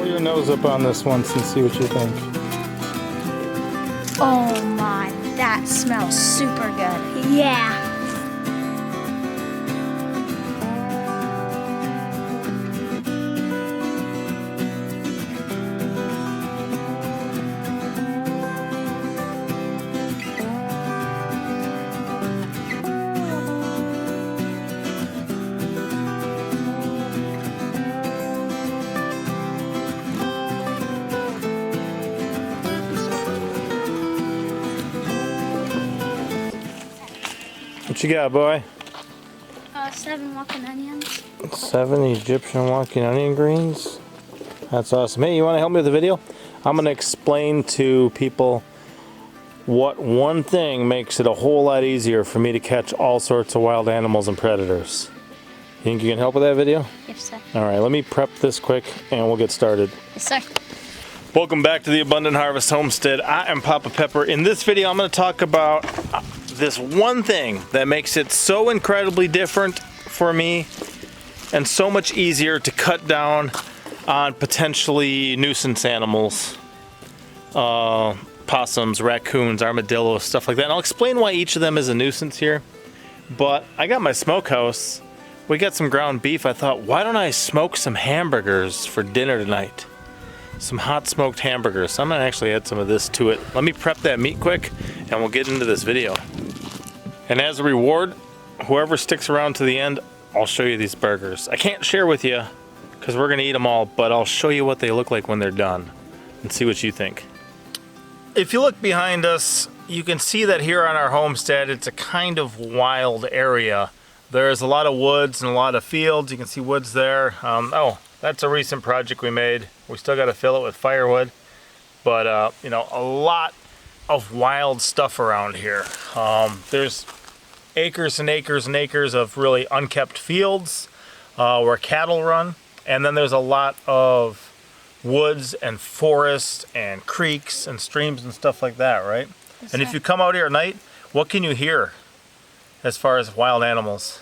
Pull your nose up on this once and see what you think. Oh my, that smells super good. Yeah. What you got, boy? 7 walking onions. 7 Egyptian walking onion greens. That's awesome. Hey, you want to help me with the video? I'm going to explain to people what one thing makes it a whole lot easier for me to catch all sorts of wild animals and predators. You think you can help with that video? Yes, sir. All right, let me prep this quick and we'll get started. Yes, sir. Welcome back to the Abundant Harvest Homestead. I am Papa Pepper. In this video, I'm going to talk about this one thing that makes it so incredibly different for me and so much easier to cut down on potentially nuisance animals, possums, raccoons, armadillos, stuff like that. And I'll explain why each of them is a nuisance here. But I got my smokehouse. We got some ground beef. I thought, why don't I smoke some hamburgers for dinner tonight? Some hot smoked hamburgers. I'm gonna actually add some of this to it. Let me prep that meat quick and we'll get into this video. And as a reward, whoever sticks around to the end, I'll show you these burgers. I can't share with you because we're gonna eat them all, but I'll show you what they look like when they're done and see what you think. If you look behind us, you can see that here on our homestead, it's a kind of wild area. There's a lot of woods and a lot of fields. You can see woods there. Oh, that's a recent project we made. We still got to fill it with firewood, but you know, a lot of wild stuff around here. There's acres and acres and acres of really unkept fields where cattle run, and then there's a lot of woods and forests and creeks and streams and stuff like that, right? Yes, and sir. if you come out here at night, what can you hear as far as wild animals?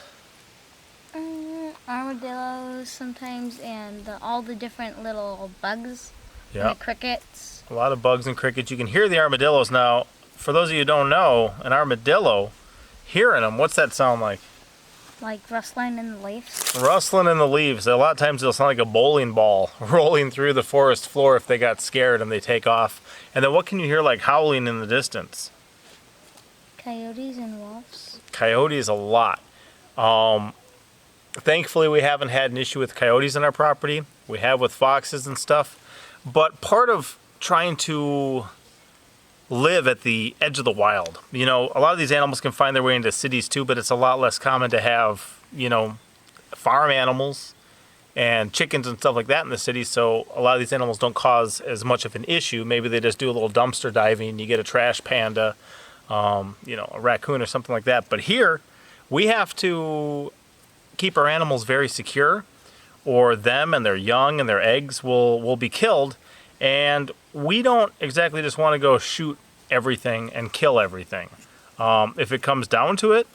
Armadillos sometimes, and all the different little bugs. Yeah. And the crickets. A lot of bugs and crickets. You can hear the armadillos now. For those of you who don't know, an armadillo, hearing them, what's that sound like? Like rustling in the leaves. Rustling in the leaves. A lot of times it'll sound like a bowling ball rolling through the forest floor if they got scared and they take off. And then what can you hear like howling in the distance? Coyotes and wolves. Coyotes a lot. Thankfully we haven't had an issue with coyotes in our property. We have with foxes and stuff. But part of trying to live at the edge of the wild, you know, a lot of these animals can find their way into cities too, but it's a lot less common to have, you know, farm animals and chickens and stuff like that in the city. So a lot of these animals don't cause as much of an issue. Maybe they just do a little dumpster diving. You get a trash panda, you know, a raccoon or something like that. But here we have to keep our animals very secure, or them and their young and their eggs will be killed. And we don't exactly just want to go shoot everything and kill everything. If it comes down to it,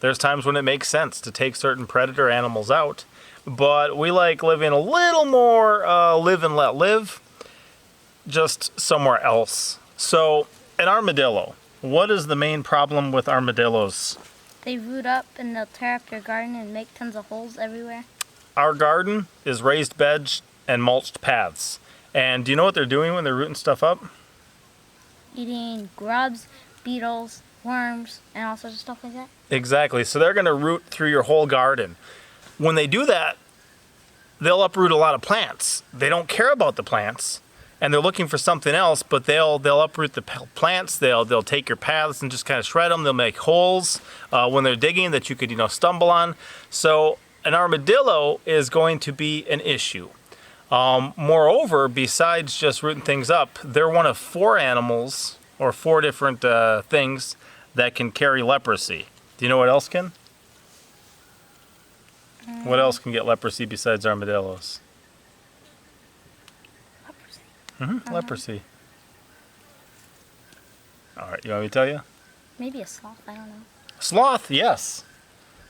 there's times when it makes sense to take certain predator animals out, but we like living a little more live and let live, just somewhere else. So an armadillo, what is the main problem with armadillos? They root up and they'll tear up your garden and make tons of holes everywhere. Our garden is raised beds and mulched paths. And do you know what they're doing when they're rooting stuff up? Eating grubs, beetles, worms, and all sorts of stuff like that. Exactly. So they're going to root through your whole garden. When they do that, they'll uproot a lot of plants. They don't care about the plants, and they're looking for something else, but they'll uproot the plants. They'll take your paths and just kind of shred them. They'll make holes when they're digging that you could, you know, stumble on. So an armadillo is going to be an issue. Moreover, besides just rooting things up, they're one of 4 animals or 4 different things that can carry leprosy. Do you know what else can? What else can get leprosy besides armadillos? Leprosy. Leprosy. All right, you want me to tell you? Maybe a sloth, I don't know. Sloth, yes.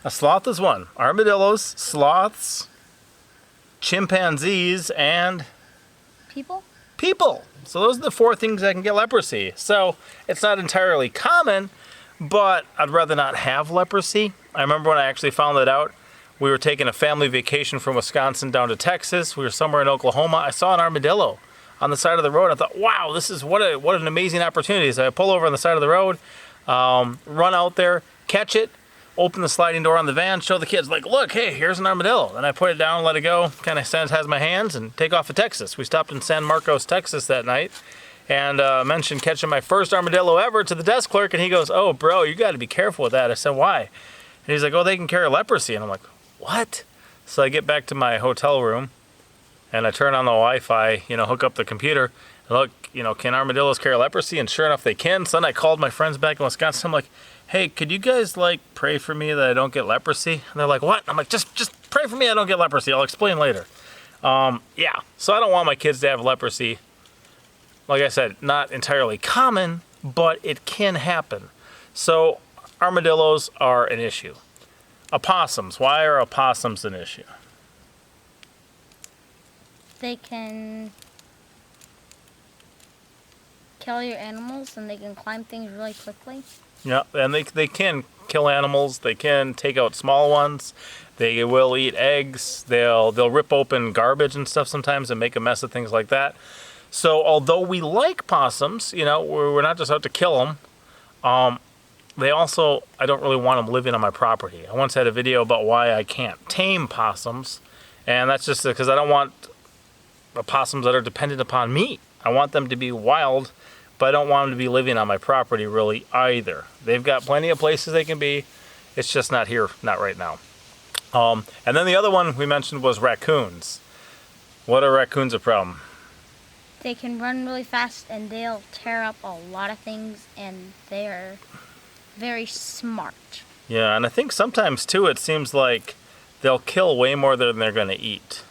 A sloth is one. Armadillos, sloths, chimpanzees, and People? People. So those are the 4 things that can get leprosy. So it's not entirely common, but I'd rather not have leprosy. I remember when I actually found that out. We were taking a family vacation from Wisconsin down to Texas. We were somewhere in Oklahoma. I saw an armadillo on the side of the road. I thought, wow, this is what an amazing opportunity. So I pull over on the side of the road, run out there, catch it, open the sliding door on the van, show the kids, like, look, hey, here's an armadillo. Then I put it down, let it go, kind of sanitize my hands, and take off to Texas. We stopped in San Marcos, Texas that night, and mentioned catching my first armadillo ever to the desk clerk, and he goes, oh, bro, you got to be careful with that. I said, why? And he's like, oh, they can carry leprosy. And I'm like, what? So I get back to my hotel room, and I turn on the Wi-Fi, hook up the computer, and look, can armadillos carry leprosy? And sure enough, they can. So then I called my friends back in Wisconsin. I'm like, hey, could you guys pray for me that I don't get leprosy? And they're like, what? I'm like, just pray for me I don't get leprosy. I'll explain later. Yeah, so I don't want my kids to have leprosy. Like I said, not entirely common, but it can happen. So armadillos are an issue. Opossums, why are opossums an issue? They can kill your animals and they can climb things really quickly. Yeah, and they can kill animals. They can take out small ones. They will eat eggs. They'll rip open garbage and stuff sometimes and make a mess of things like that. So although we like possums, we're not just out to kill them. I don't really want them living on my property. I once had a video about why I can't tame possums, and that's just because I don't want opossums that are dependent upon me. I want them to be wild, but I don't want them to be living on my property really either. They've got plenty of places they can be. It's just not here, not right now. And then the other one we mentioned was raccoons. What are raccoons a problem? They can run really fast and they'll tear up a lot of things, and they're very smart. Yeah, and I think sometimes too it seems like they'll kill way more than they're going to eat,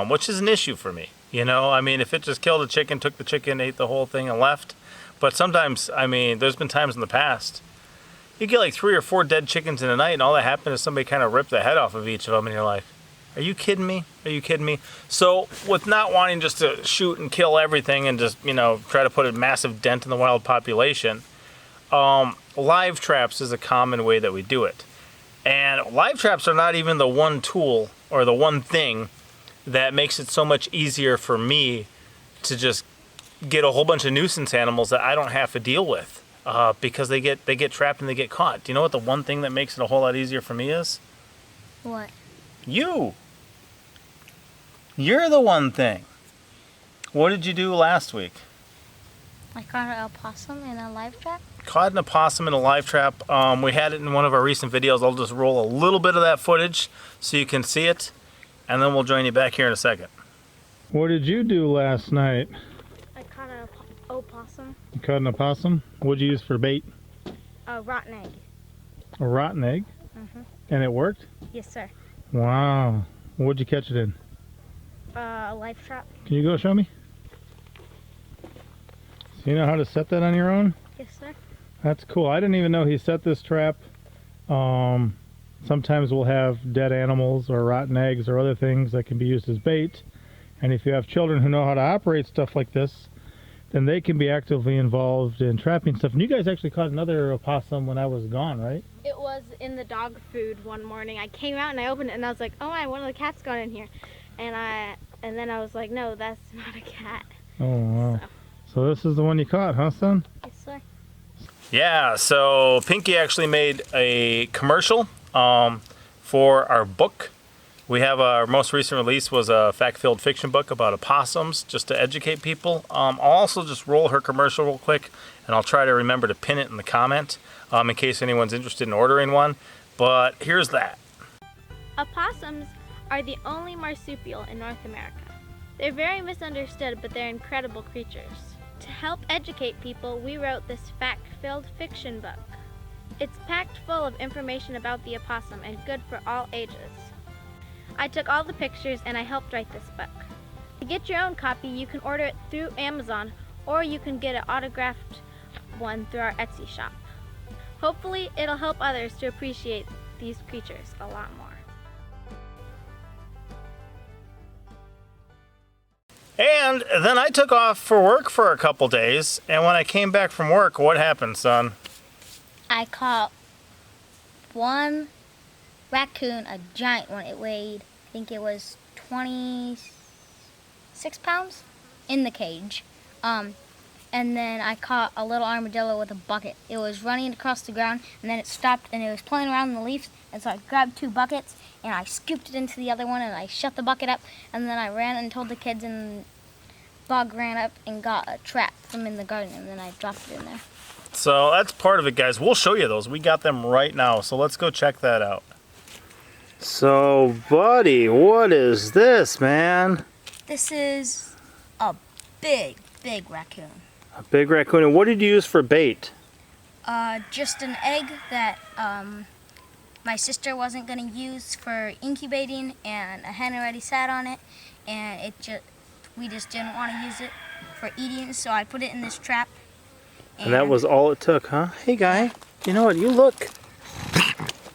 which is an issue for me. If it just killed a chicken, took the chicken, ate the whole thing and left. But sometimes, there's been times in the past, you get 3 or 4 dead chickens in a night, and all that happened is somebody kind of ripped the head off of each of them, and you're like, are you kidding me? Are you kidding me? So with not wanting just to shoot and kill everything and just, try to put a massive dent in the wild population, live traps is a common way that we do it. And live traps are not even the one tool or the one thing that makes it so much easier for me to just get a whole bunch of nuisance animals that I don't have to deal with because they get trapped and they get caught. Do you know what the one thing that makes it a whole lot easier for me is? What? You. You're the one thing. What did you do last week? I caught an opossum in a live trap. Caught an opossum in a live trap. We had it in one of our recent videos. I'll just roll a little bit of that footage so you can see it, and then we'll join you back here in a second. What did you do last night? I caught an opossum. You caught an opossum? What'd you use for bait? A rotten egg. A rotten egg? Mm-hmm. And it worked? Yes, sir. Wow. What'd you catch it in? A live trap. Can you go show me? So you know how to set that on your own? Yes, sir. That's cool. I didn't even know he set this trap. Sometimes we'll have dead animals or rotten eggs or other things that can be used as bait. And if you have children who know how to operate stuff like this, then they can be actively involved in trapping stuff. And you guys actually caught another opossum when I was gone, right? It was in the dog food one morning. I came out and I opened it and I was like, oh my, one of the cats got in here. And then I was like, no, that's not a cat. Oh, wow. So this is the one you caught, huh, son? Yes, sir. Yeah, so Pinky actually made a commercial for our book. We have our most recent release was a fact-filled fiction book about opossums, just to educate people. I'll also just roll her commercial real quick, and I'll try to remember to pin it in the comment in case anyone's interested in ordering one. But here's that. Opossums are the only marsupial in North America. They're very misunderstood, but they're incredible creatures. To help educate people, we wrote this fact-filled fiction book. It's packed full of information about the opossum and good for all ages. I took all the pictures and I helped write this book. To get your own copy, you can order it through Amazon, or you can get an autographed one through our Etsy shop. Hopefully, it'll help others to appreciate these creatures a lot more. And then I took off for work for a couple days, and when I came back from work, what happened, son? I caught one raccoon, a giant one. It weighed, I think it was 26 pounds in the cage. And then I caught a little armadillo with a bucket. It was running across the ground, and then it stopped, and it was playing around in the leaves. And so I grabbed 2 buckets, and I scooped it into the other one, and I shut the bucket up. And then I ran and told the kids, and Bog ran up and got a trap from in the garden, and then I dropped it in there. So that's part of it, guys. We'll show you those. We got them right now, so let's go check that out. So, buddy, what is this, man? This is a big raccoon. A big raccoon. And what did you use for bait? Just an egg that my sister wasn't going to use for incubating, and a hen already sat on it, and we just didn't want to use it for eating, so I put it in this trap. And that was all it took, huh? Hey, guy, you know what? You look...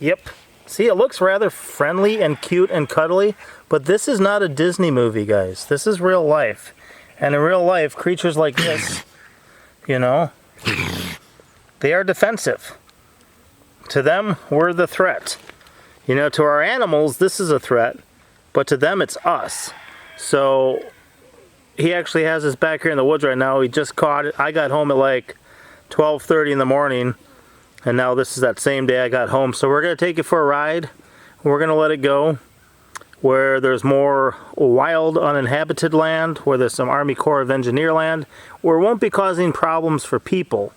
Yep. See, it looks rather friendly and cute and cuddly, but this is not a Disney movie, guys. This is real life. And in real life, creatures like this, you know, they are defensive. To them, we're the threat. You know, to our animals, this is a threat, but to them, it's us. So, he actually has us back here in the woods right now. He just caught it. I got home at like 12:30 in the morning, and now this is that same day I got home. So we're going to take it for a ride. We're going to let it go where there's more wild, uninhabited land, where there's some Army Corps of Engineer land, where it won't be causing problems for people.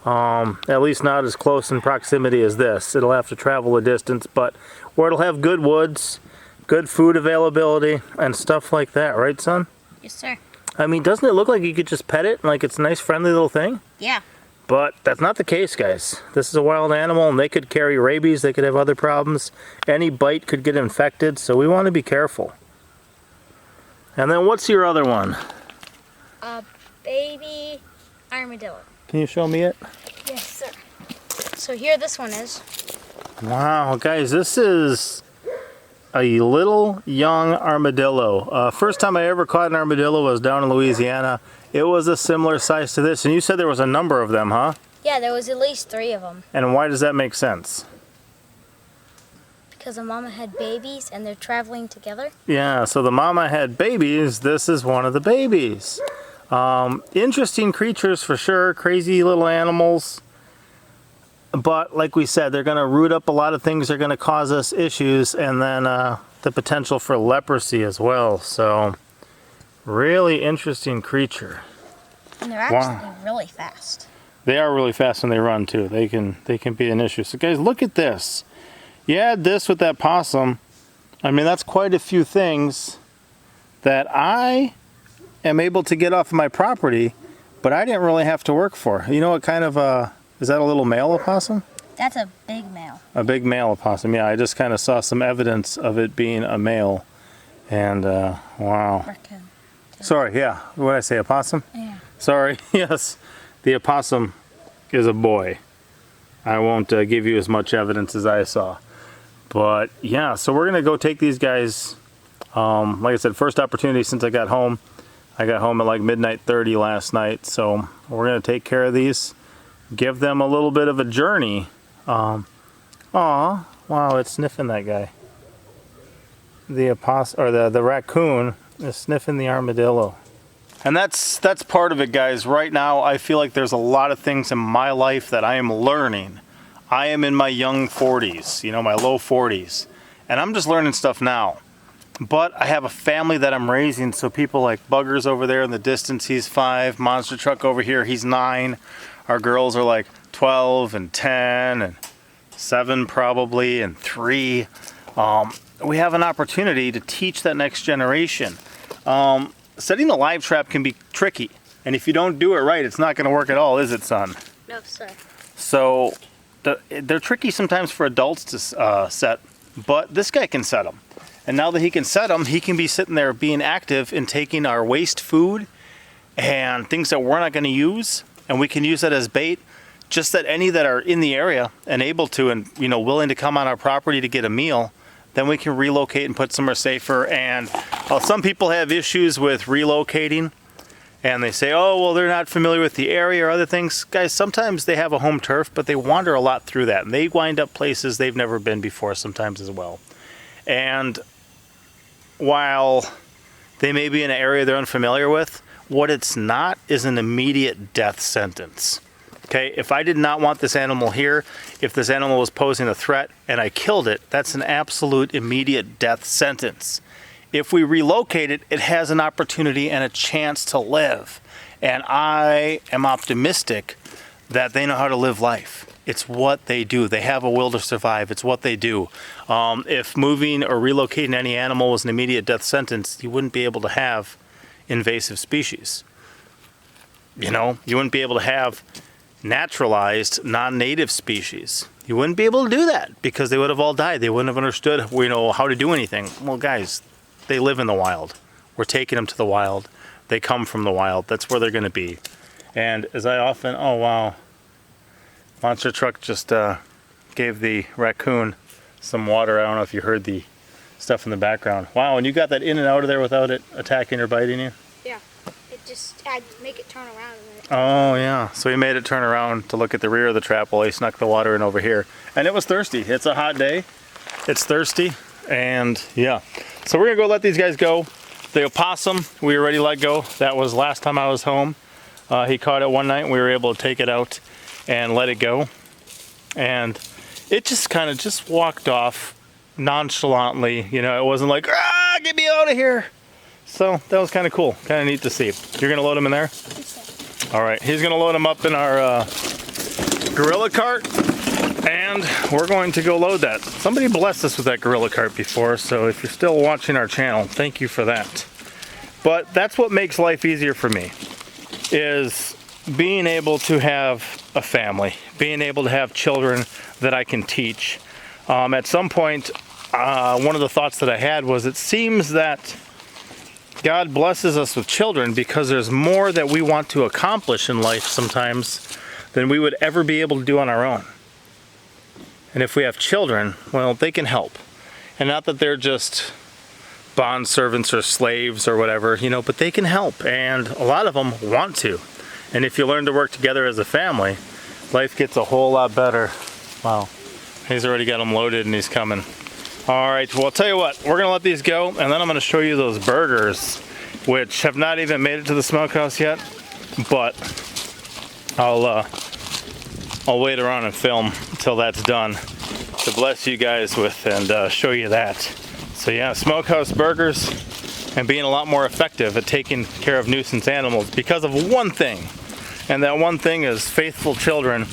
At least not as close in proximity as this. It'll have to travel a distance, but where it'll have good woods, good food availability, and stuff like that, right, son? Yes, sir. I mean, doesn't it look like you could just pet it, like it's a nice, friendly little thing? Yeah. But that's not the case, guys. This is a wild animal, and they could carry rabies, they could have other problems. Any bite could get infected, so we want to be careful. And then what's your other one? A baby armadillo. Can you show me it? Yes, sir. So here this one is. Wow, guys, this is a little young armadillo. First time I ever caught an armadillo was down in Louisiana. It was a similar size to this, and you said there was a number of them, huh? Yeah, there was at least 3 of them. And why does that make sense? Because the mama had babies and they're traveling together. Yeah, so the mama had babies. This is one of the babies. Interesting creatures for sure, crazy little animals. But like we said, they're going to root up a lot of things. They're going to cause us issues, and then the potential for leprosy as well. So, really interesting creature. And they're actually really fast. They are really fast when they run too. They can be an issue. So guys, look at this. You add this with that possum. I mean, that's quite a few things that I am able to get off of my property, but I didn't really have to work for. You know what kind of is that a little male opossum? That's a big male. A big male opossum. Yeah, I just kind of saw some evidence of it being a male. And wow. Raccoon. Sorry, yeah. What did I say, opossum? Yeah. Sorry, yes. The opossum is a boy. I won't give you as much evidence as I saw. But yeah, so we're going to go take these guys, like I said, first opportunity since I got home. I got home at like midnight 30 last night. So we're going to take care of these, give them a little bit of a journey. Aw, wow, it's sniffing that guy. The opossum, or the raccoon is sniffing the armadillo. And that's part of it, guys. Right now, I feel like there's a lot of things in my life that I am learning. I am in my young 40s, you know, my low 40s. And I'm just learning stuff now. But I have a family that I'm raising, so people like Buggers over there in the distance, he's 5. Monster Truck over here, he's 9. Our girls are like 12 and 10 and 7 probably, and 3. We have an opportunity to teach that next generation. Setting a live trap can be tricky, and if you don't do it right, it's not going to work at all, is it, son? No, sir. So they're tricky sometimes for adults to set, but this guy can set them. And now that he can set them, he can be sitting there being active in taking our waste food and things that we're not going to use, and we can use that as bait. Just that any that are in the area and able to, and you know, willing to come on our property to get a meal, then we can relocate and put somewhere safer. And some people have issues with relocating, and they say, oh, well, they're not familiar with the area or other things. Guys, sometimes they have a home turf, but they wander a lot through that, and they wind up places they've never been before sometimes as well. And while they may be in an area they're unfamiliar with, what it's not is an immediate death sentence. Okay, if I did not want this animal here, if this animal was posing a threat and I killed it, that's an absolute immediate death sentence. If we relocate it, it has an opportunity and a chance to live. And I am optimistic that they know how to live life. It's what they do. They have a will to survive. It's what they do. If moving or relocating any animal was an immediate death sentence, you wouldn't be able to have invasive species. You know, you wouldn't be able to have naturalized non-native species. You wouldn't be able to do that because they would have all died. They wouldn't have understood, you know, how to do anything. Well, guys, they live in the wild. We're taking them to the wild. They come from the wild. That's where they're going to be. And as I often, oh wow, monster truck just gave the raccoon some water. I don't know if you heard the stuff in the background. Wow, and you got that in and out of there without it attacking or biting you? Yeah, I'd make it turn around. Oh yeah, so he made it turn around to look at the rear of the trap while he snuck the water in over here. And it was thirsty. It's a hot day. It's thirsty, and yeah. So we're gonna go let these guys go. The opossum, we already let go. That was last time I was home. He caught it one night and we were able to take it out and let it go. And it just kind of just walked off nonchalantly. You know, it wasn't like, ah, get me out of here. So that was kind of cool, kind of neat to see. You're gonna load him in there? All right, he's gonna load him up in our gorilla cart, and we're going to go load that. Somebody blessed us with that gorilla cart before, so if you're still watching our channel, thank you for that. But that's what makes life easier for me, is being able to have a family, being able to have children that I can teach. At some point, one of the thoughts that I had was, it seems that God blesses us with children because there's more that we want to accomplish in life sometimes than we would ever be able to do on our own. And if we have children, well, they can help. And not that they're just bond servants or slaves or whatever, you know, but they can help. And a lot of them want to. And if you learn to work together as a family, life gets a whole lot better. Wow, he's already got them loaded and he's coming. All right, well, I'll tell you what, we're gonna let these go, and then I'm gonna show you those burgers, which have not even made it to the smokehouse yet, but I'll wait around and film until that's done to bless you guys with and show you that. So yeah, smokehouse burgers, and being a lot more effective at taking care of nuisance animals because of one thing, and that one thing is faithful children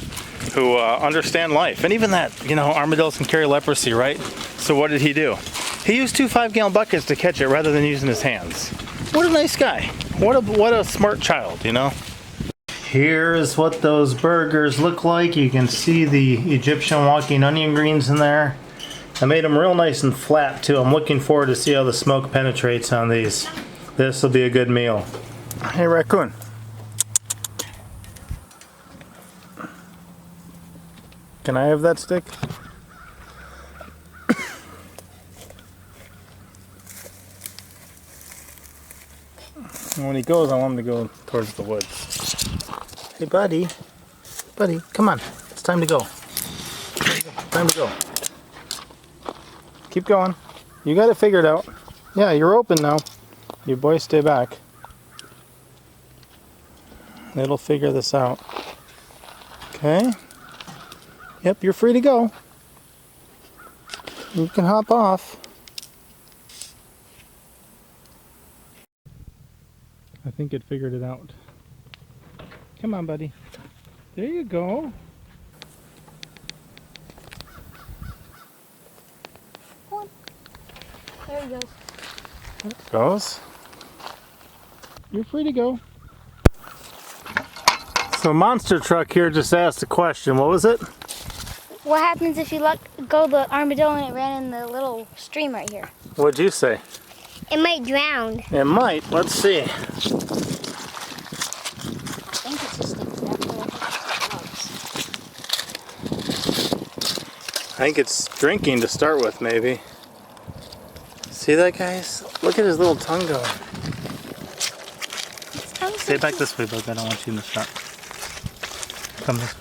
who understand life. And even that, you know, armadillos can carry leprosy, right? So what did he do? He used 2 5-gallon buckets to catch it rather than using his hands. What a nice guy. What a smart child, you know? Here's what those burgers look like. You can see the Egyptian walking onion greens in there. I made them real nice and flat too. I'm looking forward to see how the smoke penetrates on these. This will be a good meal. Hey, raccoon. Can I have that stick? And when he goes, I want him to go towards the woods. Hey, buddy. Buddy, come on. It's time to go. Time to go. Keep going. You got it figured out. Yeah, you're open now. You boys stay back. It'll figure this out. Okay. Yep, you're free to go. You can hop off. I think it figured it out. Come on, buddy. There you go. There he goes. There it goes. You're free to go. So Monster Truck here just asked a question. What was it? What happens if you let go the armadillo and it ran in the little stream right here? What'd you say? It might drown. It might. Let's see. I think it's just I think it's drinking to start with, maybe. See that, guys? Look at his little tongue going. Stay back this way, bud. I don't want you in the front. Come this way.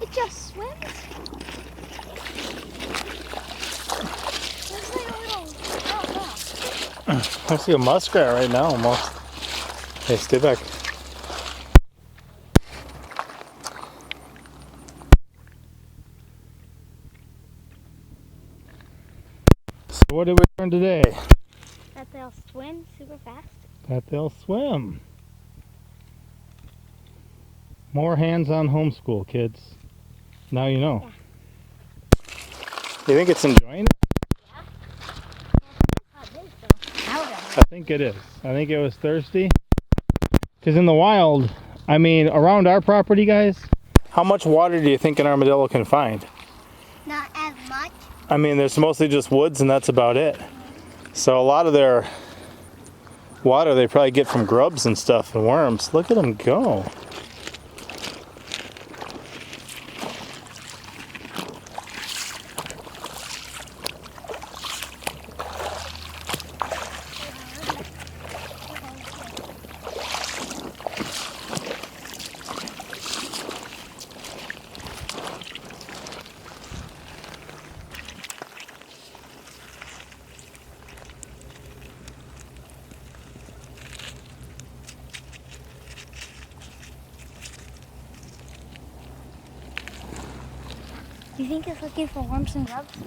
It just swims. Looks like a little. Oh, I see a muskrat right now almost. Hey, stay back. So what did we learn today? That they'll swim super fast. That they'll swim. More hands-on homeschool, kids. Now you know. Yeah. You think it's enjoying it? I think it is. I think it was thirsty. Because in the wild, I mean, around our property, guys, how much water do you think an armadillo can find? not as much. I mean, there's mostly just woods and that's about it. So a lot of their water they probably get from grubs and stuff and worms. Look at them go. You think it's looking for worms and grubs?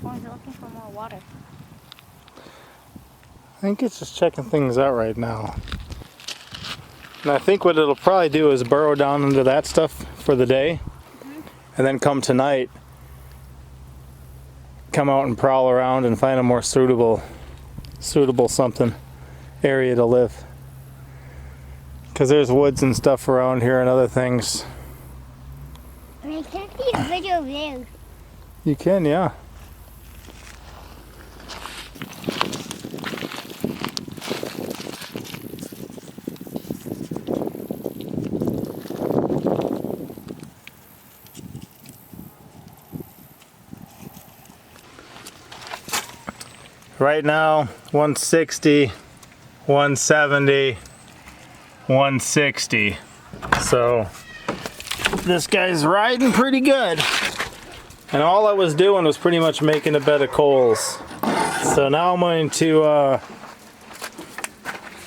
Or is it looking for more water? I think it's just checking things out right now. And I think what it'll probably do is burrow down into that stuff for the day. And then come tonight, come out and prowl around and find a more suitable something, area to live. Because there's woods and stuff around here and other things. I can't see a video view. You can, yeah. Right now, 160, 170, 160. So this guy's riding pretty good. And all I was doing was pretty much making a bed of coals. So now I'm going to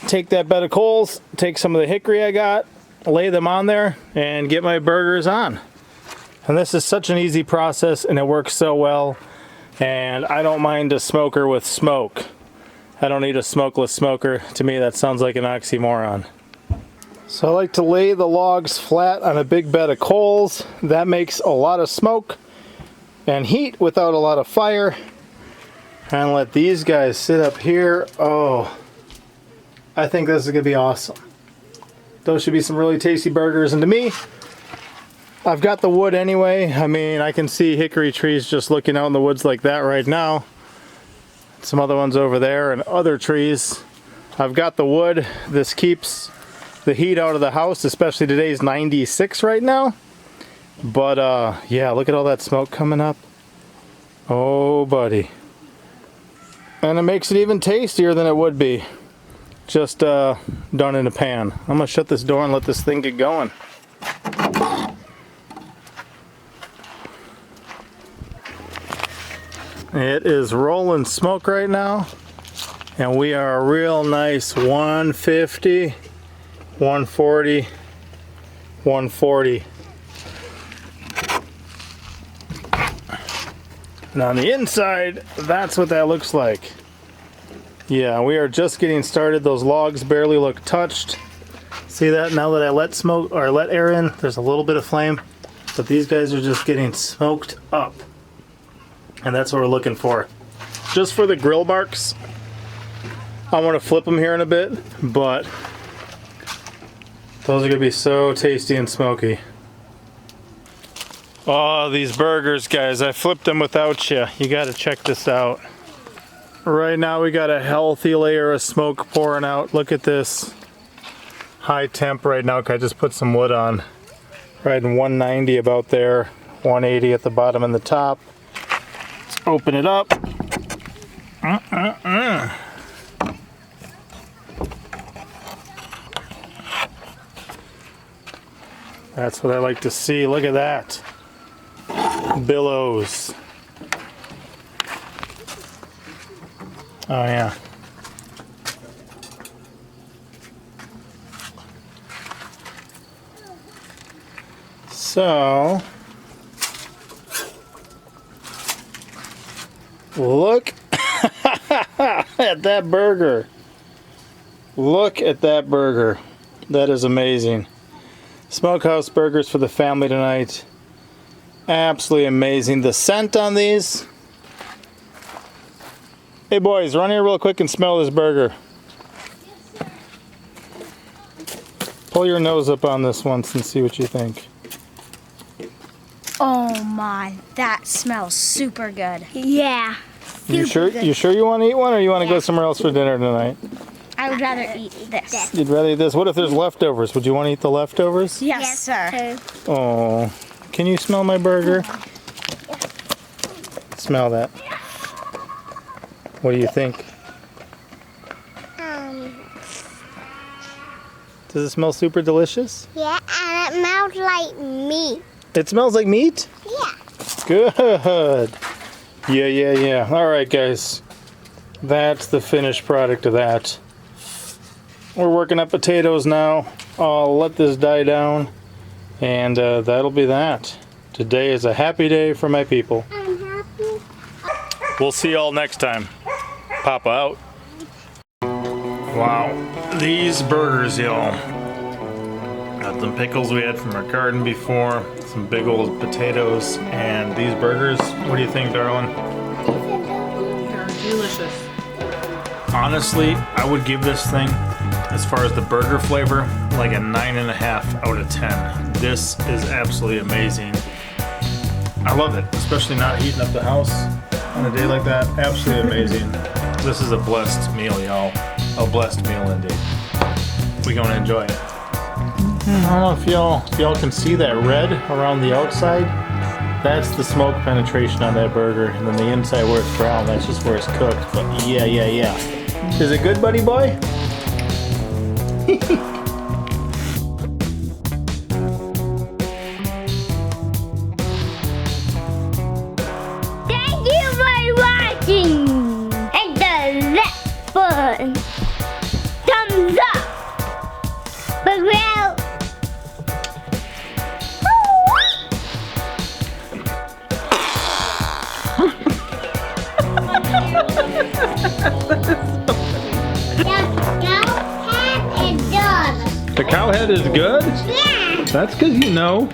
take that bed of coals, take some of the hickory I got, lay them on there, and get my burgers on. And this is such an easy process and it works so well. And I don't mind a smoker with smoke. I don't need a smokeless smoker. To me, that sounds like an oxymoron. So I like to lay the logs flat on a big bed of coals. That makes a lot of smoke and heat without a lot of fire. And let these guys sit up here. Oh, I think this is gonna be awesome. Those should be some really tasty burgers. And to me, I've got the wood anyway. I mean, I can see hickory trees just looking out in the woods like that right now. Some other ones over there and other trees. I've got the wood. This keeps the heat out of the house, especially today's 96 right now. But yeah, look at all that smoke coming up. Oh, buddy. And it makes it even tastier than it would be just done in a pan. I'm gonna shut this door and let this thing get going. It is rolling smoke right now. And we are a real nice 150, 140, 140. And on the inside, that's what that looks like. Yeah, we are just getting started. Those logs barely look touched. See that? Now that I let smoke or let air in, there's a little bit of flame, but these guys are just getting smoked up. And that's what we're looking for. Just for the grill marks, I want to flip them here in a bit, but those are going to be so tasty and smoky. Oh, these burgers, guys, I flipped them without you. You got to check this out. Right now we got a healthy layer of smoke pouring out. Look at this. High temp right now, 'cause I just put some wood on. Right in 190 about there, 180 at the bottom and the top. Let's open it up. That's what I like to see. Look at that. Billows. Oh yeah. So, look at that burger. Look at that burger. That is amazing. Smokehouse burgers for the family tonight. Absolutely amazing. The scent on these. Hey boys, run here real quick and smell this burger. Pull your nose up on this once and see what you think. Oh my, that smells super good. Yeah. You sure you want to eat one, or you want to go somewhere else for dinner tonight? I would rather eat this. You'd rather eat this? What if there's leftovers? Would you want to eat the leftovers? Yes, sir. Oh, can you smell my burger? Smell that. What do you think? Does it smell super delicious? Yeah, and it smells like meat. It smells like meat? Yeah. Good. Yeah. All right, guys. That's the finished product of that. We're working up potatoes now. I'll let this die down, and that'll be that. Today is a happy day for my people. I'm happy. We'll see y'all next time. Papa out. Wow, these burgers, y'all. Got some pickles we had from our garden before, some big old potatoes, and these burgers. What do you think, darling? They're delicious. Honestly, I would give this thing, as far as the burger flavor, like a 9.5 out of 10. This is absolutely amazing. I love it, especially not heating up the house on a day like that. Absolutely amazing. This is a blessed meal, y'all. A blessed meal indeed. We're gonna enjoy it. I don't know if y'all can see that red around the outside. That's the smoke penetration on that burger, and then the inside where it's brown, that's just where it's cooked. But yeah. Is it good, buddy boy? Thank you for watching. Hit the like button. Thumbs up. But well. The cow head is good? Yeah. That's because you know.